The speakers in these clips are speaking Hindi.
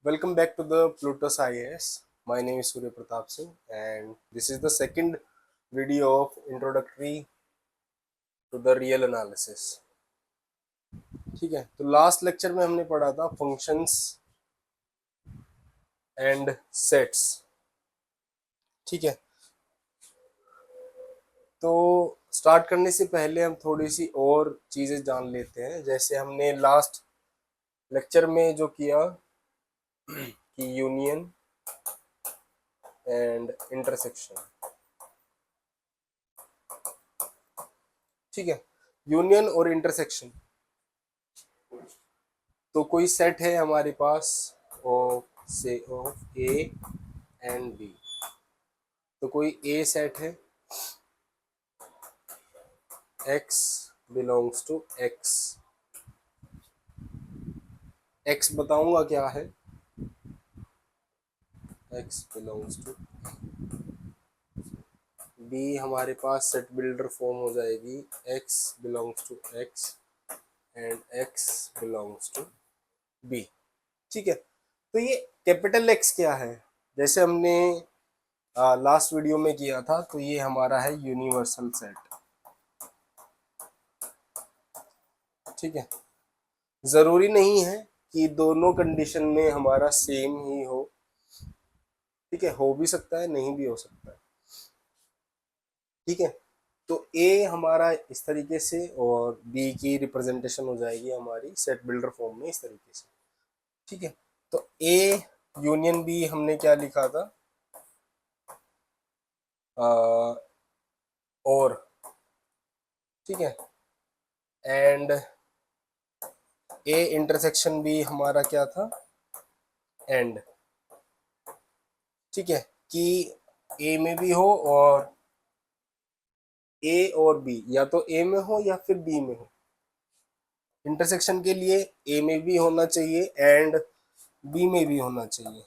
Welcome back to the Plutus IAS. My name is Surya Pratap Singh, and this is the second video of introductory to the real analysis. ठीक है, तो लास्ट लेक्चर में हमने पढ़ा था फंक्शंस एंड सेट्स. ठीक है, तो स्टार्ट करने से पहले हम थोड़ी सी और चीज़ें जान लेते हैं. जैसे हमने लास्ट लेक्चर में जो किया कि यूनियन एंड इंटरसेक्शन. ठीक है, यूनियन और इंटरसेक्शन. तो कोई सेट है हमारे पास ऑफ ए एंड बी. तो कोई ए सेट है, x belongs to x. x बताऊंगा क्या है, x बिलोंग्स टू b. हमारे पास सेट बिल्डर फॉर्म हो जाएगी x belongs to x and x belongs to b. ठीक है, तो ये कैपिटल X क्या है, जैसे हमने लास्ट वीडियो में किया था, तो ये हमारा है यूनिवर्सल सेट. ठीक है, जरूरी नहीं है कि दोनों कंडीशन में हमारा सेम ही हो. ठीक है, हो भी सकता है, नहीं भी हो सकता है. ठीक है, तो ए हमारा इस तरीके से और बी की रिप्रेजेंटेशन हो जाएगी हमारी सेट बिल्डर फॉर्म में इस तरीके से. ठीक है, तो ए यूनियन बी हमने क्या लिखा था, और. ठीक है, एंड ए इंटरसेक्शन बी हमारा क्या था, एंड. ठीक है, कि ए में भी हो और ए और बी, या तो ए में हो या फिर बी में हो. इंटरसेक्शन के लिए ए में भी होना चाहिए एंड बी में भी होना चाहिए.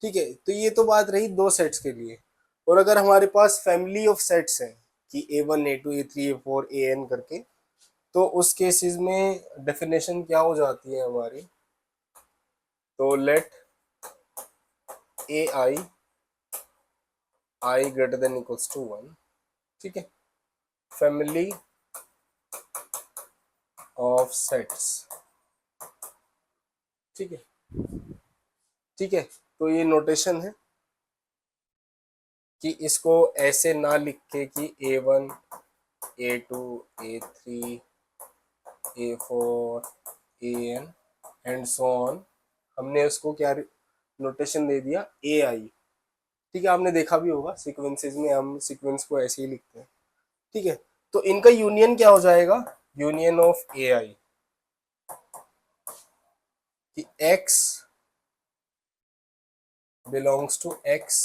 ठीक है, तो ये तो बात रही दो सेट्स के लिए. और अगर हमारे पास फैमिली ऑफ सेट्स हैं कि A1 A2 A3 A4 AN करके, तो उस केसेस में डेफिनेशन क्या हो जाती है हमारी, तो late AI I greater than equals to 1. ठीक है, फैमिली ऑफ सेट्स. ठीक है, ठीक है, तो ये नोटेशन है कि इसको ऐसे ना लिख के कि A1 A2 A3 A4 AN and so on. हमने उसको क्या नोटेशन दे दिया AI. ठीक है, आपने देखा भी होगा सीक्वेंसेस में हम सीक्वेंस को ऐसे ही लिखते हैं. ठीक है, तो इनका यूनियन क्या हो जाएगा, यूनियन ऑफ AI कि X बिलोंग्स टू X.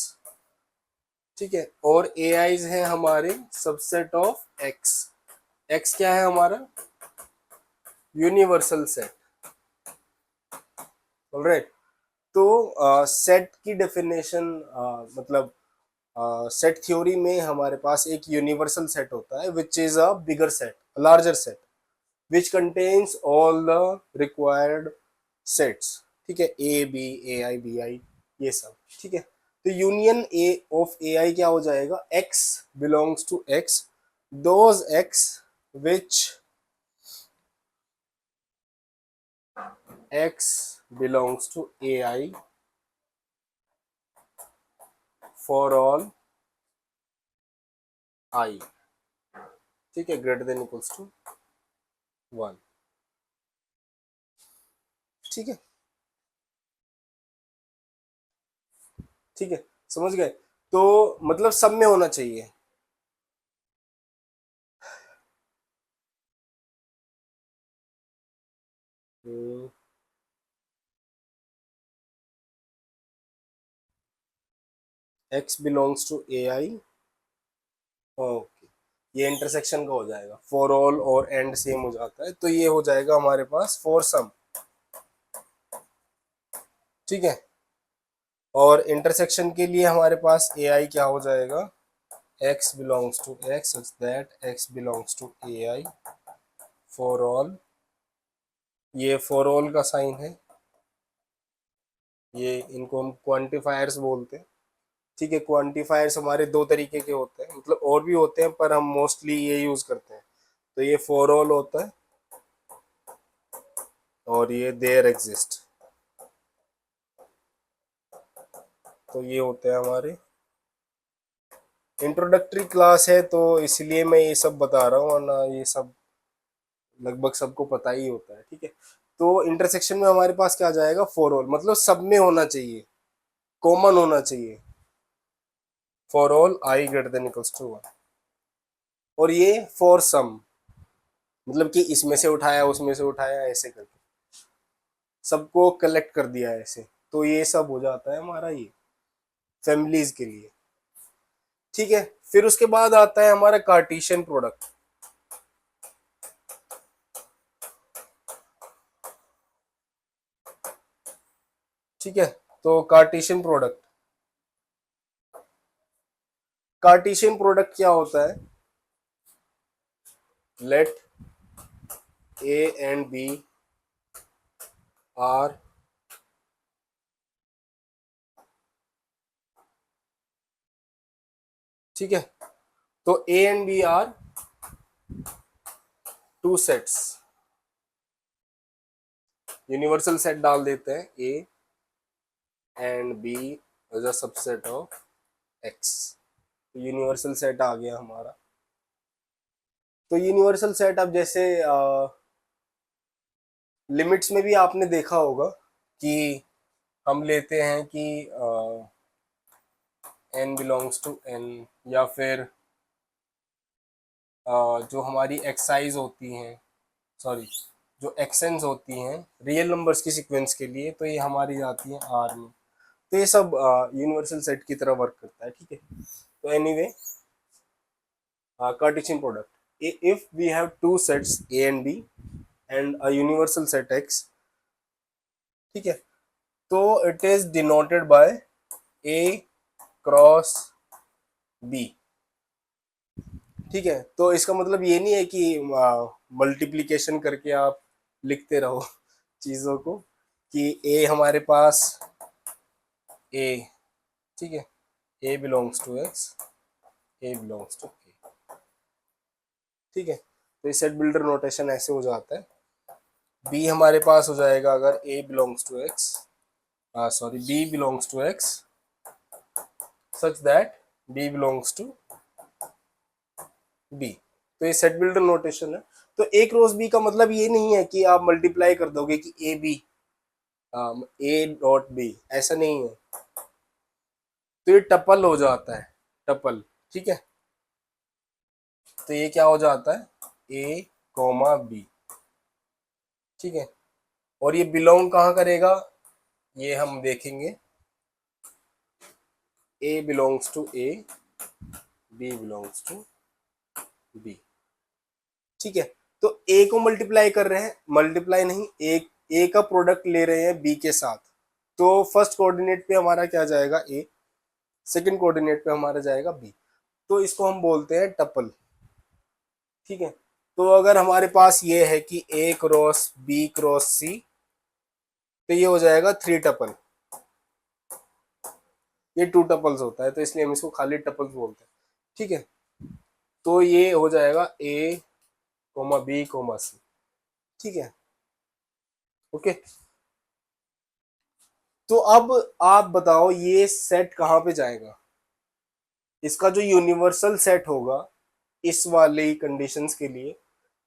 ठीक है, और AIs हैं हमारे सबसेट ऑफ X. X क्या है हमारा, यूनिवर्सल सेट. ऑलराइट, तो सेट की डेफिनेशन, मतलब सेट थ्योरी में हमारे पास एक यूनिवर्सल सेट होता है which is a bigger set, larger set which contains all the required sets. ठीक है, ए B A I B I ये सब. ठीक है, तो यूनियन ए ऑफ ए आई क्या हो जाएगा, X belongs to X, those X which x belongs to AI for all I. ठीक है, ग्रेटर देन इक्वल्स टू 1. ठीक है, ठीक है, समझ गए. तो मतलब सब में होना चाहिए. x belongs to A I. Okay, ये इंटरसेक्शन का हो जाएगा, फॉर ऑल और एंड सेम हो जाता है, तो ये हो जाएगा हमारे पास फॉर सम. ठीक है, और इंटरसेक्शन के लिए हमारे पास ए आई क्या हो जाएगा, x belongs to x such that x belongs to A I for all. ये फॉर ऑल का साइन है, ये इनको हम क्वांटिफायर्स बोलते हैं। ठीक है, क्वांटिफायर्स हमारे दो तरीके के होते हैं, मतलब और भी होते हैं पर हम मोस्टली ये यूज करते हैं। तो ये फॉर ऑल होता है और ये देयर एग्जिस्ट, तो ये होते हैं हमारे। इंट्रोडक्टरी क्लास है तो इसलिए मैं ये सब बता रहा हूँ, वरना ये सब लगभग सबको पता ही होता है। ठीक है, तो इंटरसेक्शन में हमारे पास क्या आ जाएगा, फॉर ऑल, मतलब सब में होना चाहिए, कॉमन होना चाहिए, for all I greater than equals to 1। और ये फॉर सम, मतलब कि इसमें से उठाया उसमें से उठाया ऐसे करके सबको कलेक्ट कर दिया ऐसे, तो ये सब हो जाता है हमारा ये फैमिलीज के लिए। ठीक है, फिर उसके बाद आता है हमारा कार्टेशियन प्रोडक्ट। ठीक है, तो कार्टेशियन प्रोडक्ट क्या होता है, let A and B are ठीक है, तो A and B are two sets, universal set डाल देते हैं, A and B as a subset of X, universal set आ गया हमारा। तो यूनिवर्सल सेट अब जैसे लिमिट्स में भी आपने देखा होगा कि हम लेते हैं कि n बिलोंग्स टू n, या फिर जो हमारी एक्साइज होती हैं, सॉरी, जो एक्सेंस होती हैं रियल नंबर्स की सीक्वेंस के लिए, तो ये हमारी जाती हैं आर में। तो ये सब यूनिवर्सल सेट की तरह वर्क करता है। ठीक है, तो anyway, Cartesian product, if we have two sets a and b and a universal set x, ठीक है, तो it is denoted by a cross b। ठीक है, तो इसका मतलब ये नहीं है कि मल्टीप्लिकेशन करके आप लिखते रहो चीजों को, कि a हमारे पास a, ठीक है, a belongs to x, a belongs to a। ठीक है, तो ये सेट बिल्डर नोटेशन ऐसे हो जाता है। b हमारे पास हो जाएगा अगर a belongs to x, sorry, b belongs to x such that b belongs to b। तो ये सेट बिल्डर नोटेशन है। तो ए क्रॉस बी का मतलब ये नहीं है कि आप मल्टीप्लाई कर दोगे कि A B, A dot B, ऐसा नहीं है। तो ये टपल हो जाता है, टपल। ठीक है, तो ये क्या हो जाता है, ए कॉमा बी। ठीक है, और ये बिलोंग कहाँ करेगा, ये हम देखेंगे, A belongs to A, B belongs to B. ठीक है, तो ए को मल्टीप्लाई कर रहे हैं, मल्टीप्लाई नहीं, एक ए का प्रोडक्ट ले रहे हैं बी के साथ, तो फर्स्ट कोऑर्डिनेट पे हमारा क्या जाएगा, ए, सेकंड कोऑर्डिनेट पे हमारा जाएगा बी, तो इसको हम बोलते हैं टपल। ठीक है, तो अगर हमारे पास ये है कि ए क्रॉस बी क्रॉस सी, तो ये हो जाएगा थ्री टपल। ये टू टपल्स होता है तो इसलिए हम इसको खाली टपल्स बोलते हैं। ठीक है, तो ये हो जाएगा ए कोमा बी कोमा सी। ठीक है, ओके। तो अब आप बताओ ये सेट कहाँ पे जाएगा, इसका जो यूनिवर्सल सेट होगा इस वाली कंडीशंस के लिए,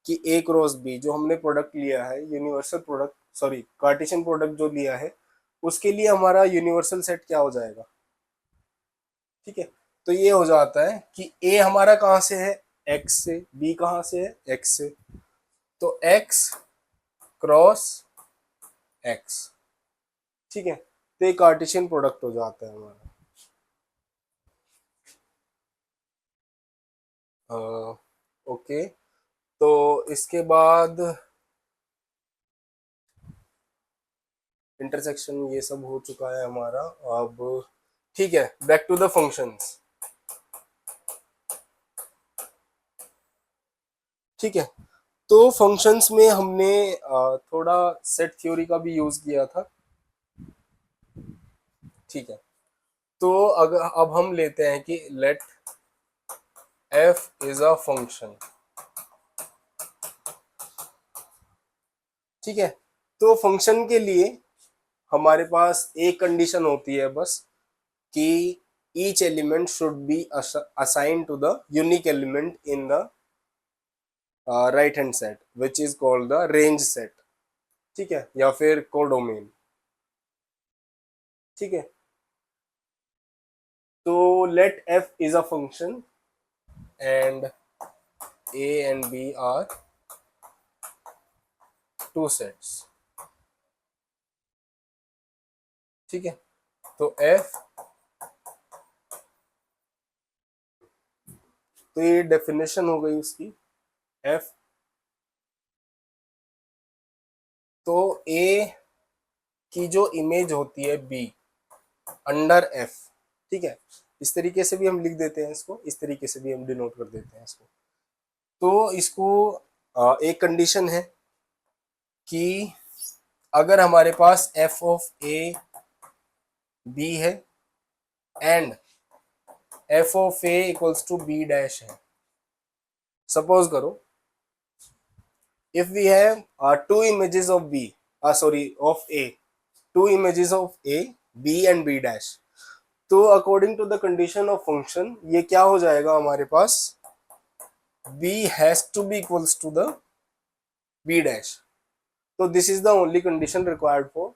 कि ए क्रॉस बी जो हमने प्रोडक्ट लिया है, universal product, sorry, Cartesian product जो लिया है, उसके लिए हमारा यूनिवर्सल सेट क्या हो जाएगा। ठीक है, तो ये हो जाता है कि ए हमारा कहाँ से है, एक्स से, बी कहाँ से है, एक्स से, तो एक्स क्रॉस एक्स। ठीक है, तो ये कार्टेशियन प्रोडक्ट हो जाता है हमारा। ओके, तो इसके बाद इंटरसेक्शन ये सब हो चुका है हमारा। अब ठीक है, बैक टू द फंक्शंस। ठीक है, तो फंक्शंस में हमने थोड़ा सेट थ्योरी का भी यूज किया था। ठीक है, तो अगर अब हम लेते हैं कि let f is a function, ठीक है। तो फंक्शन के लिए हमारे पास एक कंडीशन होती है बस, कि each element should be assign to the unique element in the right hand set which is called the range set, ठीक है, या फिर कोडोमेन, ठीक है। तो let f is a function and a and b are two sets, ठीक है। तो f, तो ये डेफिनेशन हो गई उसकी f। तो a की जो इमेज होती है b अंडर f, ठीक है, इस तरीके से भी हम लिख देते हैं इसको, इस तरीके से भी हम डिनोट कर देते हैं इसको। तो इसको एक कंडीशन है कि अगर हमारे पास f ऑफ a b है and f of a equals to b dash है, सपोज करो if we have two images of b, sorry, of a, two images of a, b and b dash, तो according to the condition of function ये क्या हो जाएगा हमारे पास, b has to be equals to the b dash. तो this is the only condition required for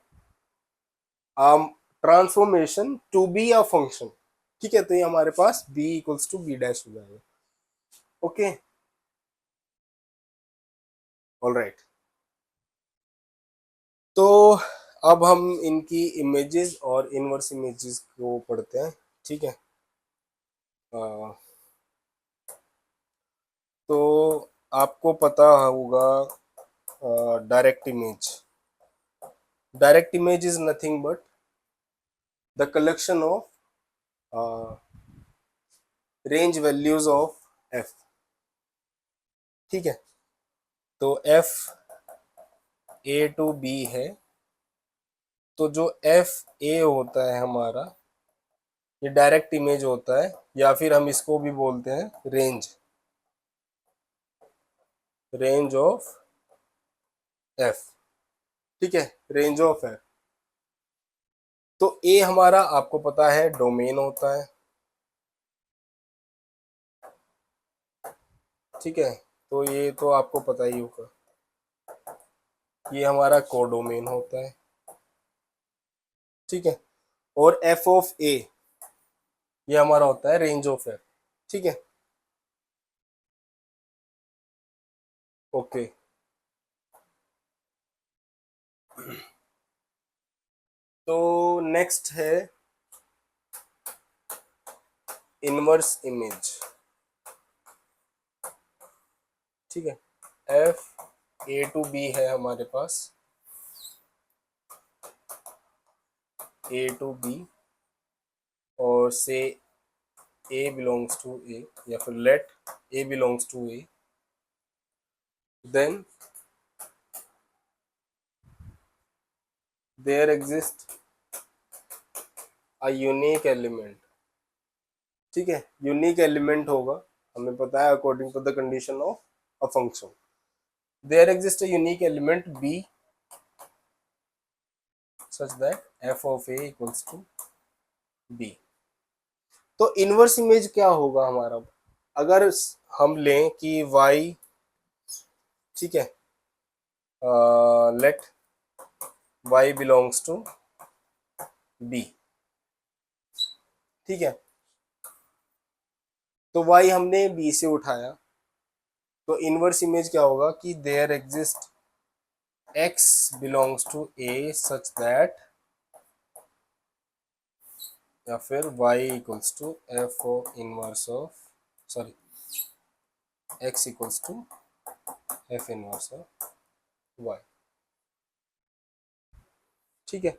transformation to be a function, ठीक है। तो ये हमारे पास b equals to b dash हो जाएगा, ओके, ऑलराइट। तो अब हम इनकी इमेजेस और इनवर्स इमेजेस को पढ़ते हैं, ठीक है। तो आपको पता होगा direct image, direct image is nothing but the collection of range values of f, ठीक है। तो f a टू b है, तो जो f a होता है हमारा, ये डायरेक्ट इमेज होता है, या फिर हम इसको भी बोलते हैं रेंज, रेंज ऑफ f, ठीक है, रेंज ऑफ f। तो a हमारा आपको पता है डोमेन होता है, ठीक है। तो ये तो आपको पता ही होगा, ये हमारा कोडोमेन होता है, ठीक है। और f ऑफ a ये हमारा होता है रेंज ऑफ f, ठीक है, ओके। तो नेक्स्ट है इनवर्स इमेज, ठीक है। f a टू b है हमारे पास, a टू b, और से a बिलोंग्स टू a, या फिर let a belongs to a, then there exist a unique element, ठीक है। यूनिक एलिमेंट होगा, हमें पता है according to the condition of a function, there exist a unique element b such that f of a equals to b। तो इनवर्स इमेज क्या होगा हमारा, अगर हम लें कि y, ठीक है, let y belongs to b, ठीक है। तो y हमने b से उठाया, तो इनवर्स इमेज क्या होगा कि there exist x belongs to a such that, या फिर y equals to f inverse of, sorry, x equals to f inverse of y, ठीक है,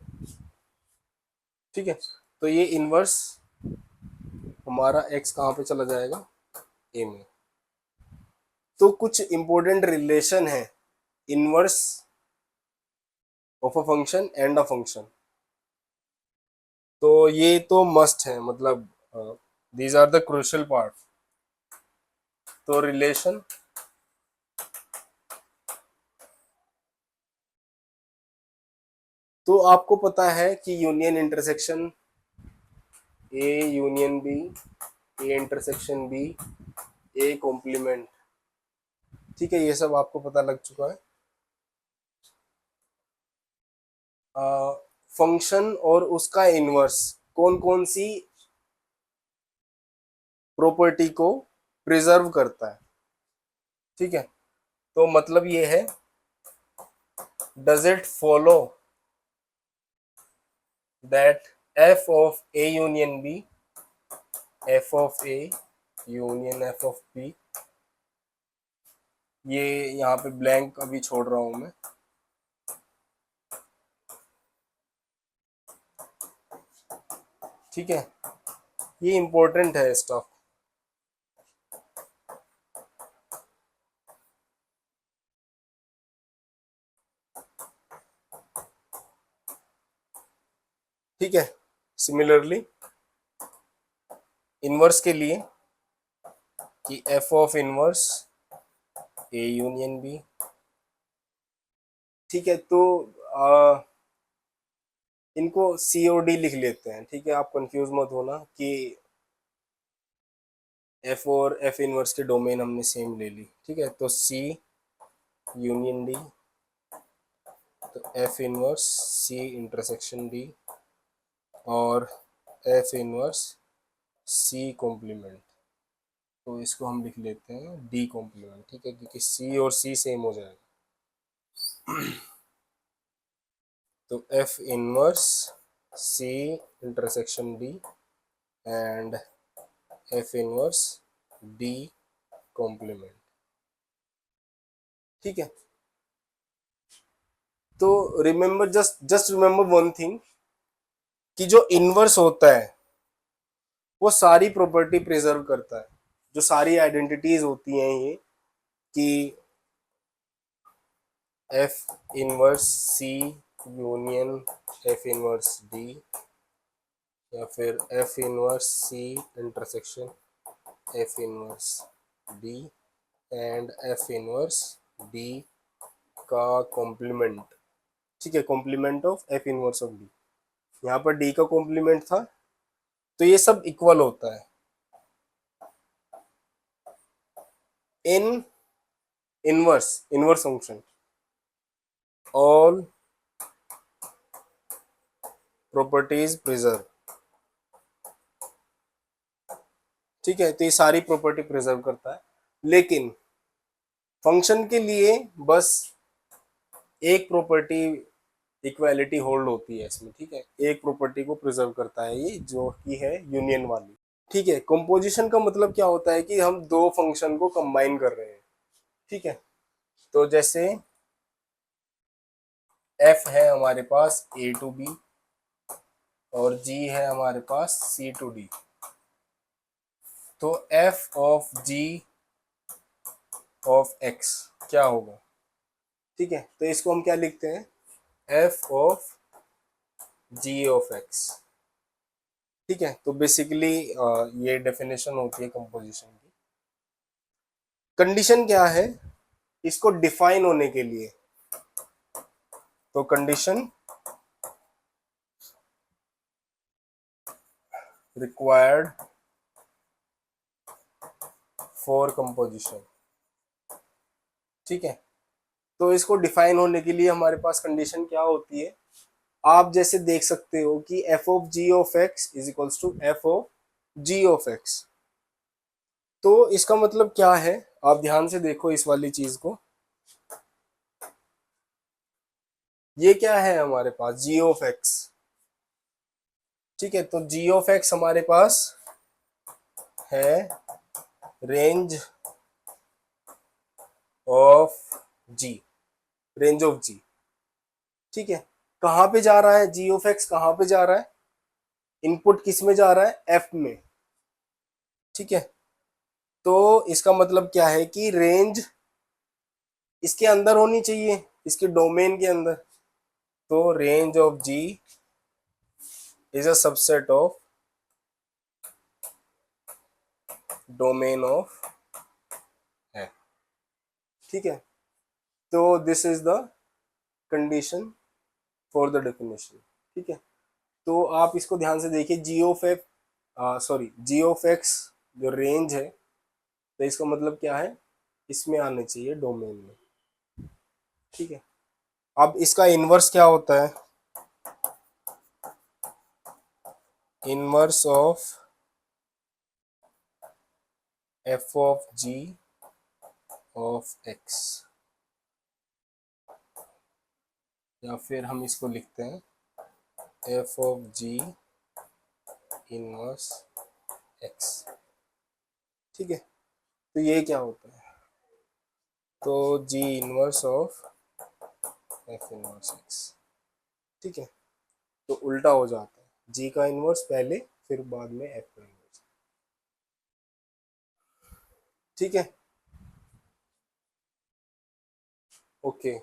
ठीक है। तो ये इनवर्स हमारा x कहाँ पे चला जाएगा, a में। तो कुछ इंपॉर्टेंट रिलेशन है inverse of a function and a function, तो ये तो मस्ट है, मतलब these are the crucial part. तो रिलेशन तो आपको पता है कि union intersection A union B, A intersection B, A complement, ठीक है, ये सब आपको पता लग चुका है। फंक्शन और उसका इनवर्स कौन कौन सी प्रॉपर्टी को प्रिजर्व करता है, ठीक है। तो मतलब ये है, does it follow that F of A union B, F of A union F of B, ये यहाँ पे ब्लैंक अभी छोड़ रहा हूं मैं, ठीक है, ये इंपॉर्टेंट है स्टॉक। ठीक है, सिमिलरली इनवर्स के लिए कि F of inverse A union B, ठीक है। तो इनको सी और डी लिख लेते हैं, ठीक है, आप कंफ्यूज मत होना कि एफ और एफ इनवर्स के डोमेन हमने सेम ले ली, ठीक है। तो सी यूनियन डी, तो F inverse C intersection D, और एफ इनवर्स सी कॉम्प्लीमेंट, तो इसको हम लिख लेते हैं डी कॉम्प्लीमेंट, ठीक है, क्योंकि सी और सी सेम हो जाएगा। तो F inverse C intersection D and F inverse D complement, ठीक है। तो remember, just just remember one thing, कि जो इनवर्स होता है वो सारी प्रॉपर्टी प्रिजर्व करता है, जो सारी आइडेंटिटीज होती हैं ये, कि F inverse C union F inverse D, या फिर F inverse C intersection F inverse D and F inverse D का कॉम्प्लीमेंट, ठीक है, complement of F inverse of D. यहाँ पर डी का कॉम्प्लीमेंट था, तो ये सब इक्वल होता है in inverse inverse function, all properties preserve, ठीक है। तो ये सारी प्रॉपर्टी प्रिजर्व करता है, लेकिन फंक्शन के लिए बस एक प्रॉपर्टी इक्वालिटी होल्ड होती है इसमें, ठीक है, एक प्रॉपर्टी को प्रिजर्व करता है ये, जो कि है यूनियन वाली, ठीक है। कंपोजिशन का मतलब क्या होता है कि हम दो फंक्शन को कंबाइन कर रहे हैं, ठीक है। तो जैसे एफ है हमारे पास ए टू बी, और जी है हमारे पास सी टू डी, तो F of G of X क्या होगा, ठीक है। तो इसको हम क्या लिखते हैं, F of G of X, ठीक है। तो बेसिकली ये डेफिनेशन होती है कंपोजिशन की। कंडीशन क्या है इसको डिफाइन होने के लिए, तो कंडीशन रिक्वायर्ड फॉर कंपोजिशन, ठीक है। तो इसको डिफाइन होने के लिए हमारे पास कंडीशन क्या होती है, आप जैसे देख सकते हो कि F of G of X is equals to F of G of X. तो इसका मतलब क्या है, आप ध्यान से देखो इस वाली चीज को, ये क्या है हमारे पास जी ऑफ एक्स, ठीक है। तो जी ऑफ एक्स हमारे पास है range of G, range of G, ठीक है। कहां पे जा रहा है जी ऑफ एक्स, कहां पे जा रहा है, इनपुट किस में जा रहा है, एफ में, ठीक है। तो इसका मतलब क्या है कि रेंज इसके अंदर होनी चाहिए, इसके डोमेन के अंदर, तो range of G is a subset of domain of है। ठीक है, तो this is the condition for the definition. ठीक है, तो आप इसको ध्यान से देखिए, G of F, sorry G of X जो रेंज है, तो इसका मतलब क्या है, इसमें आने चाहिए डोमेन में। ठीक है, अब इसका इनवर्स क्या होता है, inverse of F of G of X, या फिर हम इसको लिखते हैं F of G inverse X. ठीक है, तो ये क्या होता है, तो G inverse of F inverse X. ठीक है, तो उल्टा हो जाता है, जी का इनवर्स पहले, फिर बाद में एफ का इनवर्स। ठीक है, ओके,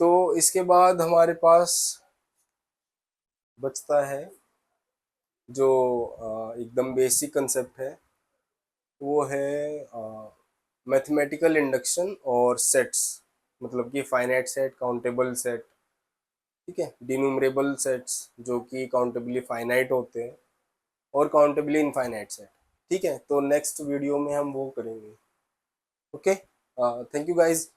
तो इसके बाद हमारे पास बचता है जो एकदम बेसिक कंसेप्ट है, वो है मैथमेटिकल इंडक्शन और सेट्स, मतलब कि फाइनाइट सेट, काउंटेबल सेट, ठीक है, डिन्यूमरेबल सेट्स जो कि काउंटेबली फाइनाइट होते हैं, और काउंटेबली इनफाइनाइट सेट। ठीक है, तो नेक्स्ट वीडियो में हम वो करेंगे। Okay, thank you guys.